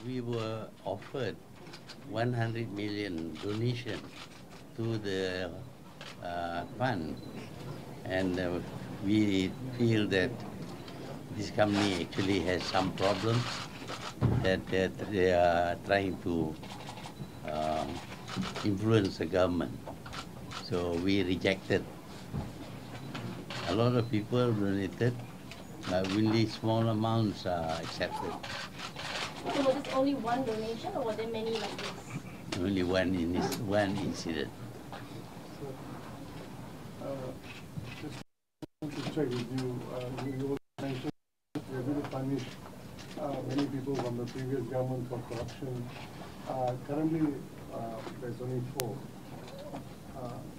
we were offered 100 million donation to the fund, and we feel that this company actually has some problems that they are trying to influence the government. So we rejected. A lot of people donated, but only small amounts are accepted. So was this only one donation, or were there many like this? Only one incident. Just want to check with you. You mentioned you're going to punish many people from the previous government for corruption. Currently, there's only 4.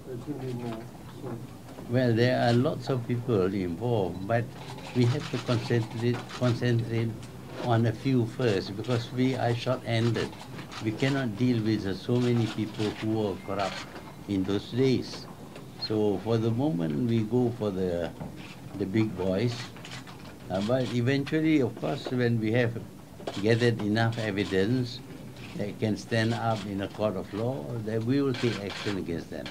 There's going to be more. So, Well, there are lots of people involved, but we have to concentrate on a few first, because we are short-handed. We cannot deal with so many people who were corrupt in those days. So for the moment, we go for the big boys. But eventually, of course, when we have gathered enough evidence that can stand up in a court of law, then we will take action against them.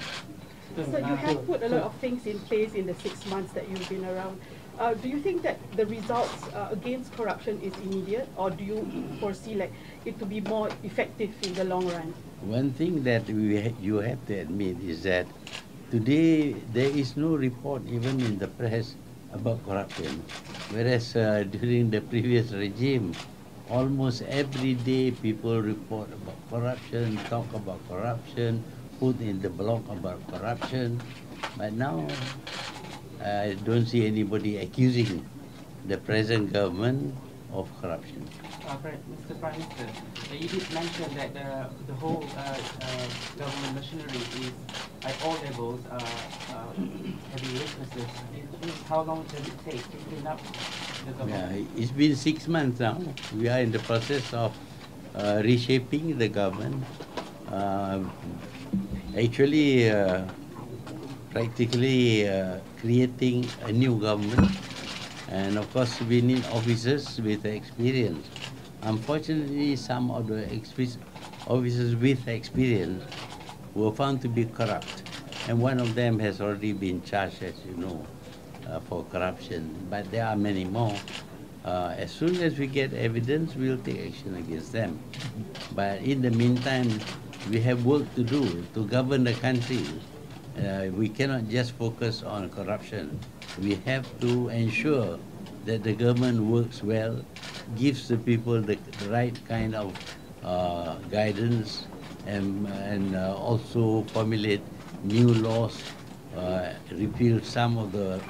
So you have put a lot of things in place in the 6 months that you've been around. Do you think that the results against corruption is immediate, or do you foresee like it to be more effective in the long run? One thing that you have to admit is that today there is no report even in the press about corruption, whereas during the previous regime, almost every day people report about corruption, talk about corruption, put in the blog about corruption. But now I don't see anybody accusing the present government of corruption. Mr. Prime Minister, you did mention that the whole government machinery is at all levels having weaknesses. How long does it take to clean up the government? It's been 6 months now. We are in the process of reshaping the government. Actually, practically creating a new government. And of course, we need officers with experience. Unfortunately, some of the officers with experience were found to be corrupt. And one of them has already been charged, as you know, for corruption. But there are many more. As soon as we get evidence, we'll take action against them. But in the meantime, we have work to do to govern the country. We cannot just focus on corruption. We have to ensure that the government works well, gives the people the right kind of guidance, and also formulate new laws, repeal some of the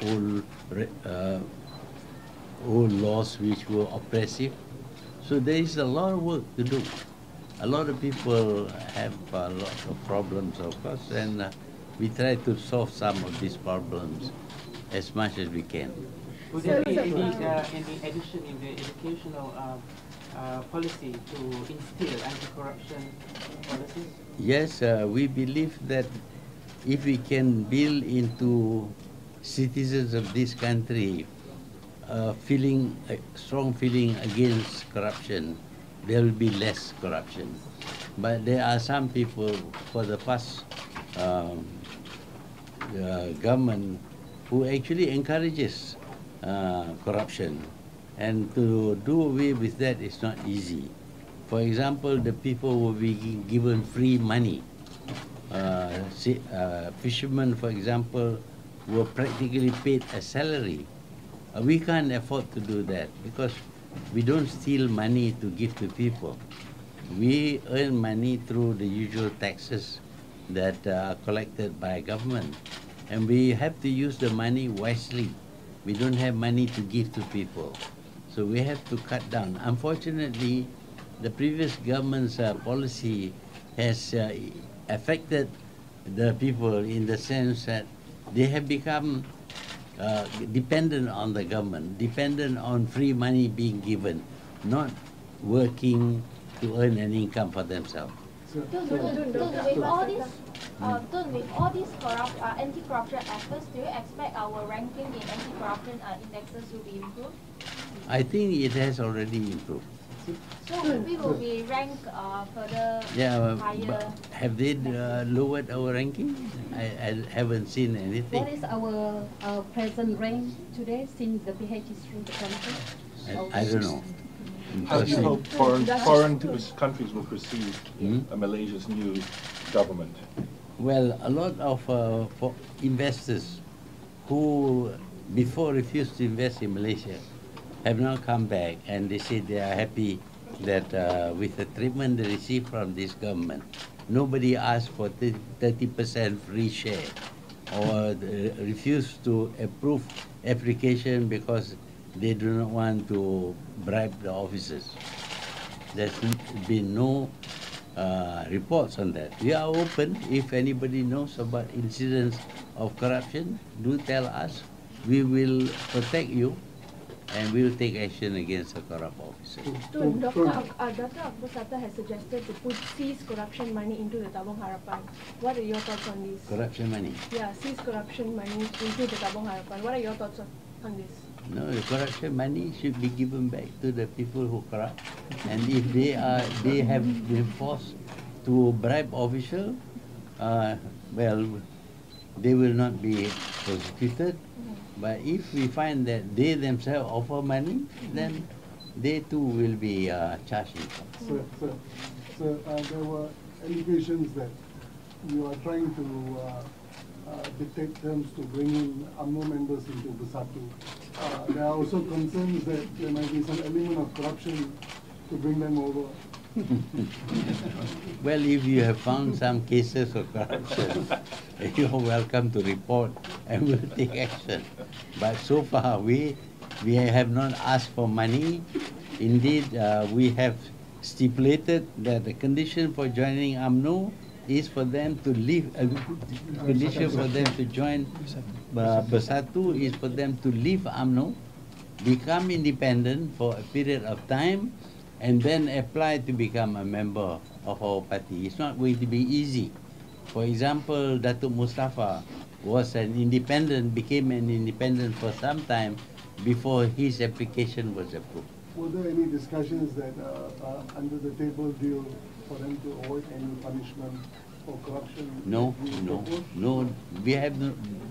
old laws which were oppressive. So there is a lot of work to do. A lot of people have a lot of problems, of course, and we try to solve some of these problems as much as we can. Would there be any addition in the educational policy to instill anti-corruption policies? Yes, we believe that if we can build into citizens of this country a strong feeling against corruption, there will be less corruption. But there are some people, for the past government, who actually encourages corruption. And to do away with that is not easy. For example, the people will be given free money. Fishermen, for example, were practically paid a salary. We can't afford to do that because we don't steal money to give to people. We earn money through the usual taxes that are collected by government. And we have to use the money wisely. We don't have money to give to people. So we have to cut down. Unfortunately, the previous government's policy has affected the people in the sense that they have become dependent on the government, dependent on free money being given, not working to earn an income for themselves. With all these anti-corruption efforts, do you expect our ranking in anti-corruption indexes will be improved? I think it has already improved. So we will be ranked further Yeah, higher. but have they lowered our ranking? I haven't seen anything. What is our present rank today since the PH is through the country? I don't know. How do you hope foreign countries will perceive Hmm? Malaysia's new government? Well, a lot of for investors who before refused to invest in Malaysia have now come back and they say they are happy that with the treatment they receive from this government, nobody asked for 30% free share or refused to approve application because they do not want to bribe the officers. There's been no reports on that. We are open. If anybody knows about incidents of corruption, do tell us. We will protect you and we will take action against the corrupt officers. Dr. Akbar Sata has suggested to seize corruption money into the Tabung Harapan. What are your thoughts on this? Corruption money? Yeah, seize corruption money into the Tabung Harapan. What are your thoughts on this? No, the corruption money should be given back to the people who corrupt. And if they have been forced to bribe official, well, they will not be prosecuted. But if we find that they themselves offer money, then they too will be charged. So there were allegations that you are trying to dictate terms to bring in UMNO members into Bersatu. There are also concerns that there might be some element of corruption to bring them over. Well, if you have found some cases of corruption, you are welcome to report and we'll take action. But so far, we have not asked for money. Indeed, we have stipulated that the condition for joining UMNO is for them to leave, condition for them to join Bersatu is for them to leave UMNO, become independent for a period of time, and then apply to become a member of our party. It's not going to be easy. For example, Datuk Mustafa was an independent, became an independent for some time before his application was approved. Were there any discussions that under the table deal for them to avoid any punishment for corruption? No. We have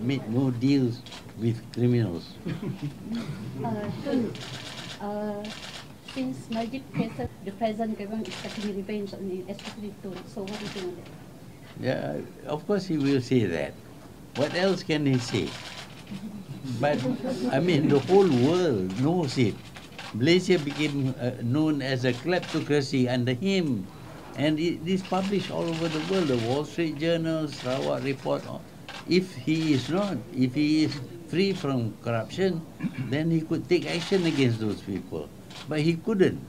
made no deals with criminals. Since Najib cases, the present government is taking revenge on it, especially Tun. So what do you think of that? Yeah, of course he will say that. What else can he say? But, I mean, the whole world knows it. Malaysia became known as a kleptocracy under him. And it is published all over the world, the Wall Street Journal, Sarawak Report. If he is free from corruption, then he could take action against those people. But he couldn't.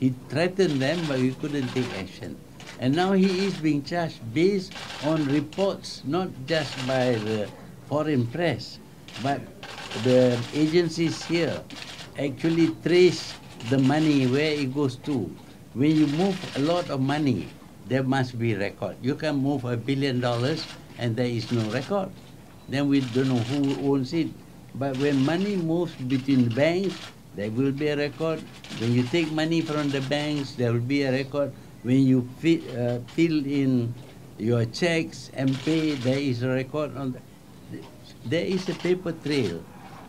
He threatened them, but he couldn't take action. And now he is being charged based on reports, not just by the foreign press, but the agencies here actually trace the money, where it goes to. When you move a lot of money, there must be record. You can move $1 billion and there is no record. Then we don't know who owns it. But when money moves between banks, there will be a record. When you take money from the banks, there will be a record. When you fill in your checks and pay, there is a record on there is a paper trail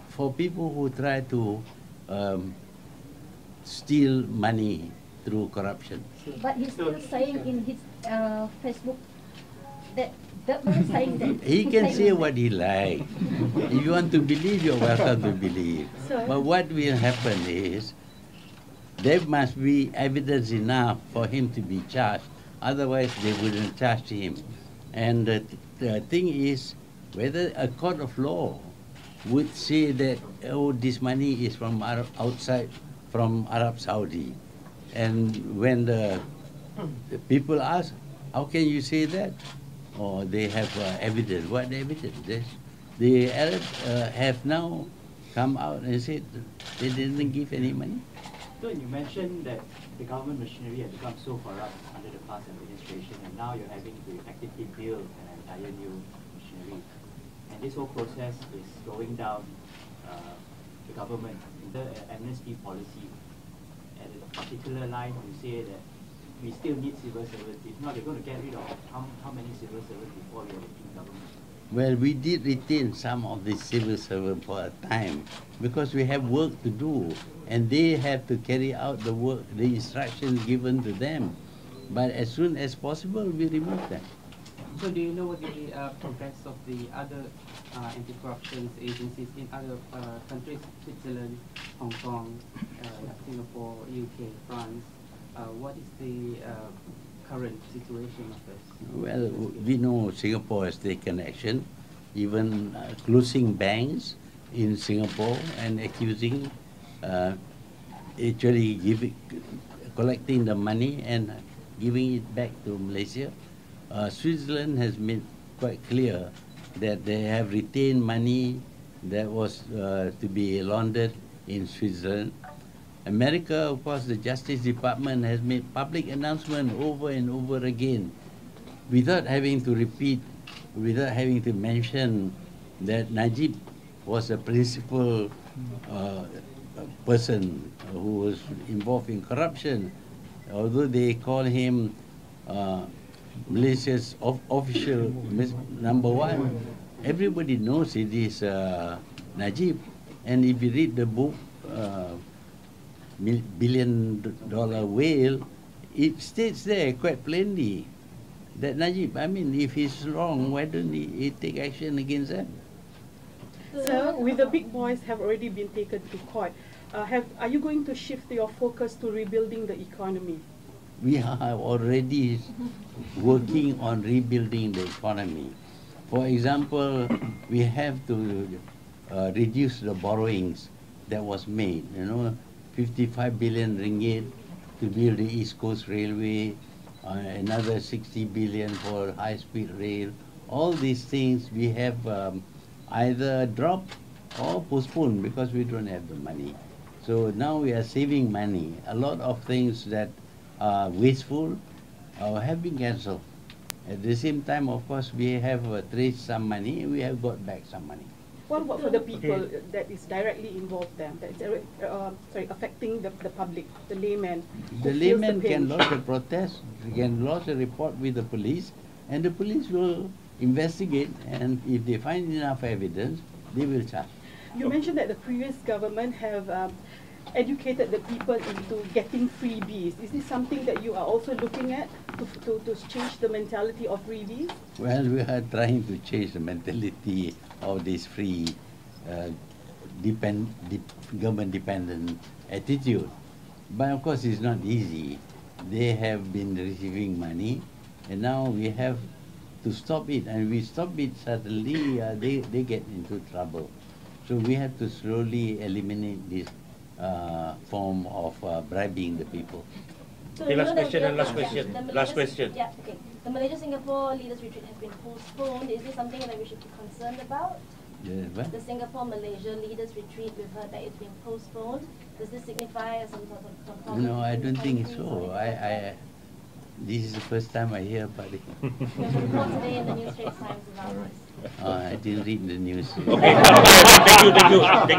for people who try to steal money through corruption. But he's still saying in his Facebook that was saying that He can say what he likes. If you want to believe, you're welcome to believe. But what will happen is, there must be evidence enough for him to be charged. Otherwise, they wouldn't charge him. And the thing is, whether a court of law would say that, oh, this money is from outside, from Arab Saudi. And when the people ask, how can you say that? Or they have evidence. What evidence? The Arabs have now come out and said they didn't give any money. So you mentioned that the government machinery had become so corrupt under the past administration, and now you're having to effectively build an entire new machinery. And this whole process is slowing down the government, the amnesty policy. And at a particular line to say that we still need civil servants? If not, they're going to get rid of how many civil servants before you're in government? Well, we did retain some of the civil servants for a time because we have work to do and they have to carry out the work, the instructions given to them. But as soon as possible, we remove them. So do you know what the progress of the other anti-corruption agencies in other countries, Switzerland, Hong Kong, Singapore, UK, France? What is the current situation of this? Well, we know Singapore has taken action, even closing banks in Singapore and accusing, actually collecting the money and giving it back to Malaysia. Switzerland has made quite clear that they have retained money that was to be laundered in Switzerland. America, of course, the Justice Department has made public announcement over and over again without having to repeat, without having to mention that Najib was a principal person who was involved in corruption. Although they call him Malaysia's official number one, everybody knows it is Najib. And if you read the book, $1 billion whale, it states there quite plainly that Najib, I mean, if he's wrong, why don't he take action against them? Sir, with the big boys have already been taken to court, are you going to shift your focus to rebuilding the economy? We are already working on rebuilding the economy. For example, we have to reduce the borrowings that was made. 55 billion ringgit to build the East Coast Railway, another 60 billion for high-speed rail. All these things we have either dropped or postponed because we don't have the money. So now we are saving money. A lot of things that are wasteful have been cancelled. At the same time, of course, we have traced some money. We have got back some money. What about for the people that is directly involved then, that is affecting the public, the layman? The layman can lodge a protest, can lodge a report with the police, and the police will investigate, and if they find enough evidence, they will charge. You mentioned that the previous government have educated the people into getting freebies. Is this something that you are also looking at to change the mentality of freebies? Well, we are trying to change the mentality of this free government-dependent attitude. But of course, it's not easy. They have been receiving money, and now we have to stop it. And we stop it, suddenly they get into trouble. So we have to slowly eliminate this form of bribing the people. So Okay, last question and last yeah, question. the Last question. Yeah, okay. The Malaysia-Singapore Leaders Retreat has been postponed. Is this something that we should be concerned about? What? The Singapore-Malaysia Leaders Retreat, we've heard that it's been postponed. Does this signify some sort of conflict? No, I don't think countries so. or anything? This is the first time I hear about it. There's a report today in the New Straits Times about this. I didn't read the news. Okay. Thank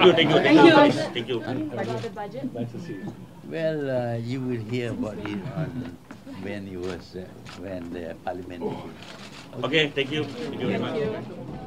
you. About the budget? Nice to see you. Well, you will hear about it on when the parliament. Okay, thank you. Thank you very much. Thank you.